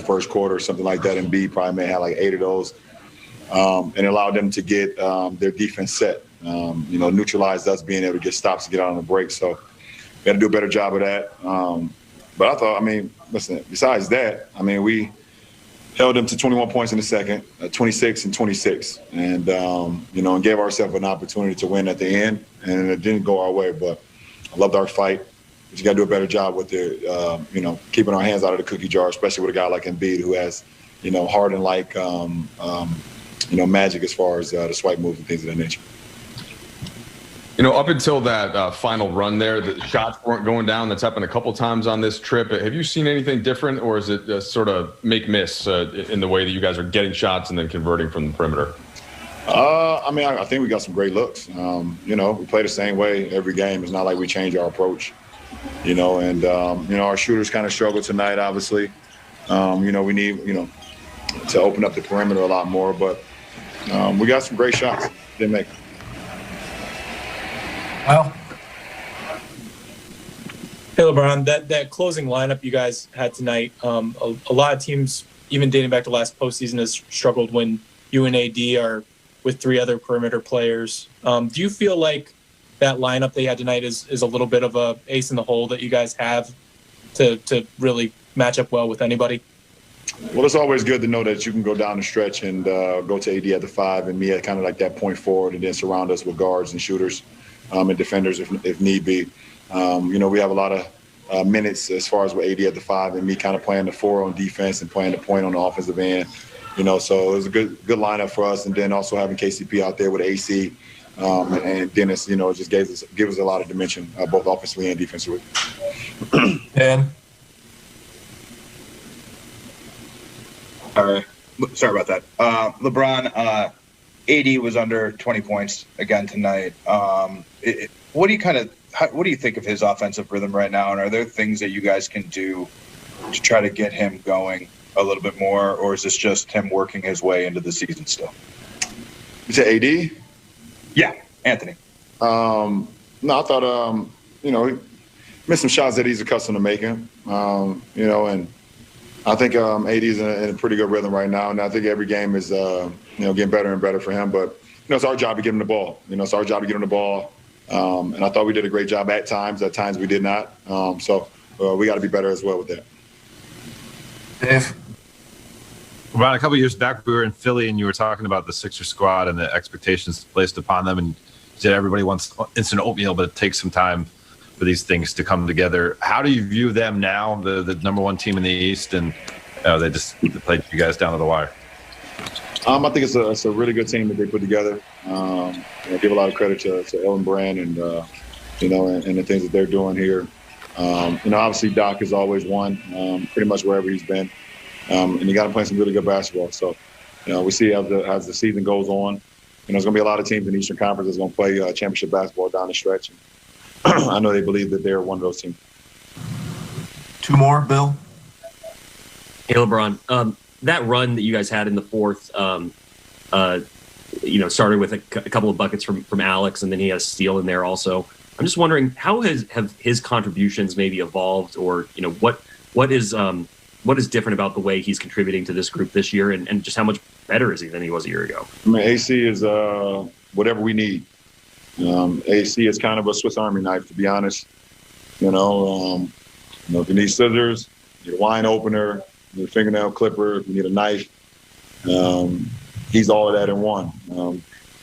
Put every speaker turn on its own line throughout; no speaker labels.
first quarter or something like that. Embiid probably may have like 8 of those. And it allowed them to get their defense set, neutralized us being able to get stops to get out on the break. So we got to do a better job of that. But I thought, listen, besides that, we held them to 21 points in the second, 26 and 26, and, and gave ourselves an opportunity to win at the end. And it didn't go our way, but I loved our fight. But you got to do a better job with keeping our hands out of the cookie jar, especially with a guy like Embiid who has, hardened like, magic as far as the swipe moves and things of that nature.
Up until that final run there, the shots weren't going down. That's happened a couple times on this trip. Have you seen anything different, or is it sort of make-miss in the way that you guys are getting shots and then converting from the perimeter?
I think we got some great looks. We play the same way every game. It's not like we change our approach, and our shooters kind of struggle tonight, obviously. We need, to open up the perimeter a lot more, but we got some great shots. Didn't make.
Well, hey LeBron, that closing lineup you guys had tonight, a lot of teams, even dating back to last postseason, has struggled when you and AD are with 3 other perimeter players. Do you feel like that lineup they had tonight is a little bit of a ace in the hole that you guys have to really match up well with anybody?
Well, it's always good to know that you can go down the stretch and go to AD at the 5 and me at kind of like that point forward, and then surround us with guards and shooters. And defenders if need be. We have a lot of minutes as far as with AD at the 5 and me kind of playing the 4 on defense and playing the point on the offensive end. So it was a good lineup for us. And then also having KCP out there with AC and Dennis, it just gives us a lot of dimension, both offensively and defensively.
Dan?
Sorry about that. LeBron, AD was under 20 points again tonight. What do you think of his offensive rhythm right now? And are there things that you guys can do to try to get him going a little bit more, or is this just him working his way into the season still?
You said AD?
Yeah, Anthony.
No, I thought he missed some shots that he's accustomed to making. And I think AD is in a pretty good rhythm right now, and I think every game is getting better and better for him. But it's our job to get him the ball. It's our job to get him the ball, and I thought we did a great job at times. At times we did not. So we got to be better as well with that.
Dave?
About a couple of years back, we were in Philly, and you were talking about the Sixer squad and the expectations placed upon them, and you said everybody wants instant oatmeal, but it takes some time for these things to come together. How do you view them now, the number 1 team in the East, and they just played you guys down to the wire?
I think it's a really good team that they put together. I give a lot of credit to Ellen Brand and the things that they're doing here. Obviously Doc is always one, pretty much wherever he's been, and you got to play some really good basketball. So, we see as the season goes on, there's going to be a lot of teams in the Eastern Conference that's going to play championship basketball down the stretch. I know they believe that they're one of those teams.
2 more, Bill?
Hey, LeBron. That run that you guys had in the fourth, started with a couple of buckets from Alex, and then he has a steal in there also. I'm just wondering, how have his contributions maybe evolved, or what is different about the way he's contributing to this group this year, and just how much better is he than he was a year ago?
AC is whatever we need. AC is kind of a Swiss Army knife, to be honest. If you need scissors, you need a wine opener, you need a fingernail clipper, if you need a knife, he's all of that in one.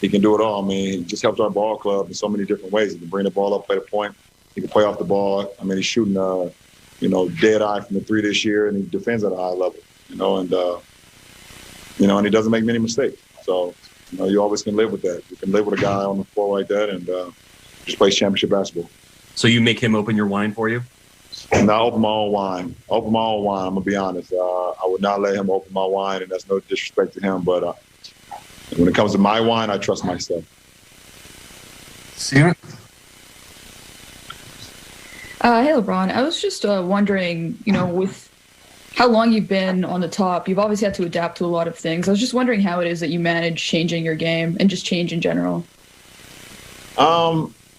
He can do it all. He just helps our ball club in so many different ways. He can bring the ball up, play the point. He can play off the ball. He's shooting, dead eye from the 3 this year, and he defends at a high level, and he doesn't make many mistakes. So, you always can live with that. You can live with a guy on the floor like that and just plays championship basketball.
So you make him open your wine for you?
And I open my own wine. I'm going to be honest. I would not let him open my wine, and that's no disrespect to him. But when it comes to my wine, I trust myself.
Steven?
Hey, LeBron. I was just wondering, with how long you've been on the top, you've obviously had to adapt to a lot of things. I was just wondering how it is that you manage changing your game and just change in general.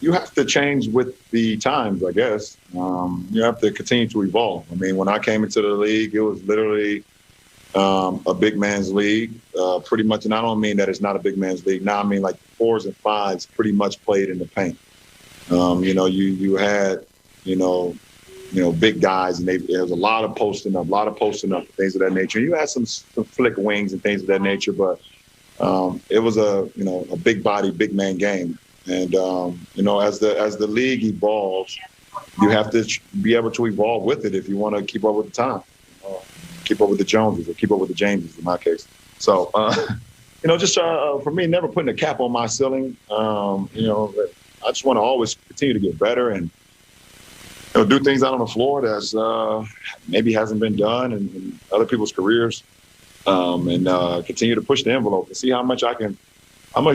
You have to change with the times, I guess. You have to continue to evolve. When I came into the league, it was literally, a big man's league, pretty much. And I don't mean that it's not a big man's league. Now I mean like 4s and 5s pretty much played in the paint. You had, big guys, and there was a lot of posting up, things of that nature. You had some flick wings and things of that nature, but it was a big body, big man game. And as the league evolves, you have to be able to evolve with it if you want to keep up with the time, keep up with the Joneses, or keep up with the Jameses in my case. So, for me, never putting a cap on my ceiling. I just want to always continue to get better and do things out on the floor that's maybe hasn't been done in other people's careers, and continue to push the envelope and see how much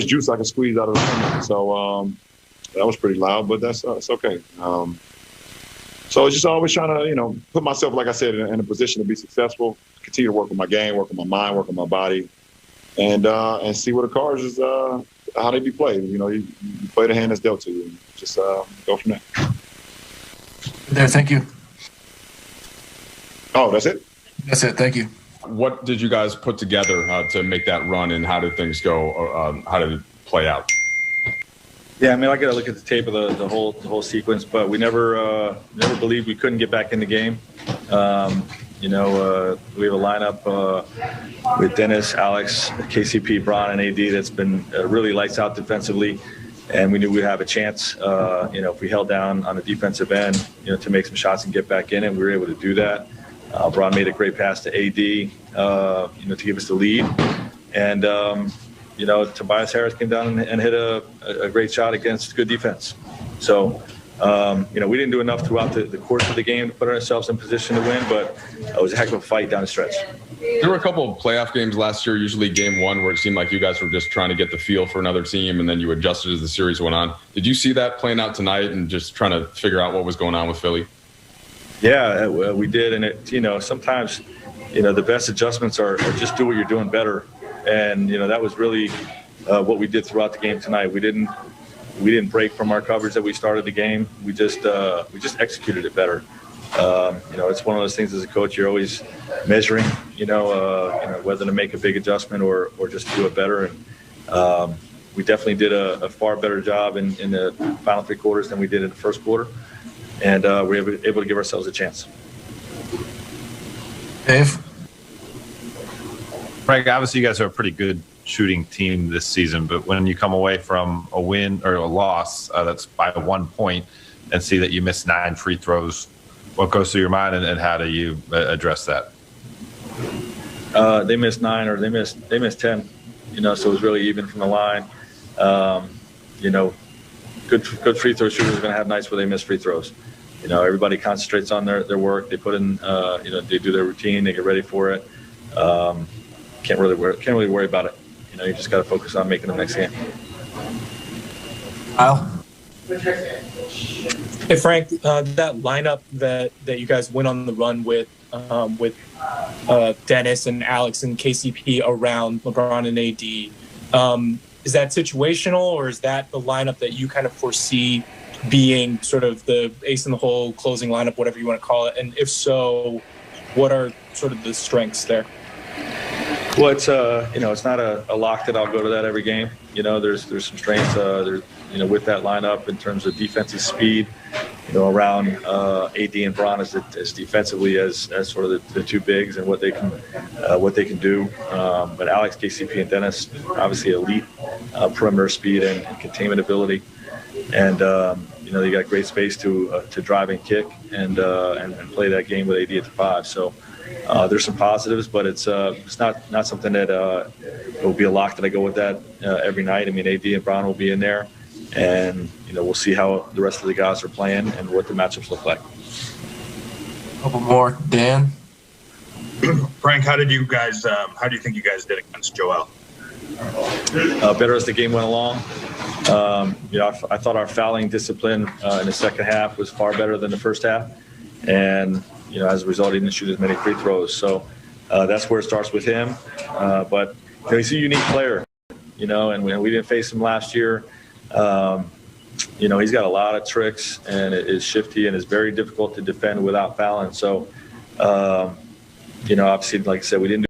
juice I can squeeze out of the lemon. So that was pretty loud, but it's okay. So it's just always trying to put myself, like I said, in a position to be successful, continue to work on my game, work on my mind, work on my body, and see what the cards is how they be played. You play the hand that's dealt to you, and just go from there.
There, thank you.
Oh, that's it?
That's it. Thank you.
What did you guys put together to make that run, and how did things go? How did it play out?
Yeah, I mean, I got to look at the tape of the whole sequence, but we never believed we couldn't get back in the game. We have a lineup with Dennis, Alex, KCP, Bron, and AD that's been really lights out defensively, and we knew we'd have a chance. If we held down on the defensive end, to make some shots and get back in, and we were able to do that. Bron made a great pass to AD, to give us the lead, and Tobias Harris came down and hit a great shot against good defense. So, we didn't do enough throughout the course of the game to put ourselves in position to win, but it was a heck of a fight down the stretch.
There were a couple of playoff games last year, usually game one, where it seemed like you guys were just trying to get the feel for another team, and then you adjusted as the series went on. Did you see that playing out tonight and just trying to figure out what was going on with Philly?
Yeah, we did, and sometimes, the best adjustments are just do what you're doing better, and that was really what we did throughout the game tonight. We didn't break from our coverage that we started the game. We just executed it better. It's one of those things as a coach you're always measuring, whether to make a big adjustment or just do it better. And we definitely did a far better job in the final three quarters than we did in the first quarter. And we were able to give ourselves a chance.
Dave?
Frank, obviously you guys are a pretty good shooting team this season, but when you come away from a win or a loss that's by 1 point and see that you missed 9 free throws, what goes through your mind, and how do you address that?
They missed 9 or they missed 10, so it was really even from the line. Good free throw shooters are going to have nights where they miss free throws. Everybody concentrates on their work. They put in, they do their routine. They get ready for it. Can't really worry about it. You just got to focus on making the next game.
Kyle?
Hey, Frank, that lineup that you guys went on the run with Dennis and Alex and KCP around LeBron and AD, is that situational, or is that the lineup that you kind of foresee being sort of the ace in the hole, closing lineup, whatever you want to call it? And if so, what are sort of the strengths there?
Well, it's it's not a lock that I'll go to that every game. There's some strengths with that lineup in terms of defensive speed. Around AD and Bron as defensively as sort of the two bigs and what they can do. But Alex, KCP, and Dennis obviously elite perimeter speed and containment ability, and they got great space to drive and kick and play that game with AD at the 5. So. There's some positives, but it's not something that it will be a lock that I go with that every night. I mean, AD and Bron will be in there, and we'll see how the rest of the guys are playing and what the matchups look like.
A couple more, Dan.
Frank, how do you think you guys did against Joel?
Better as the game went along. I thought our fouling discipline in the second half was far better than the first half, and. As a result, he didn't shoot as many free throws. So that's where it starts with him. But he's a unique player, and we didn't face him last year. He's got a lot of tricks and is shifty and is very difficult to defend without fouling. So, obviously, like I said, we didn't do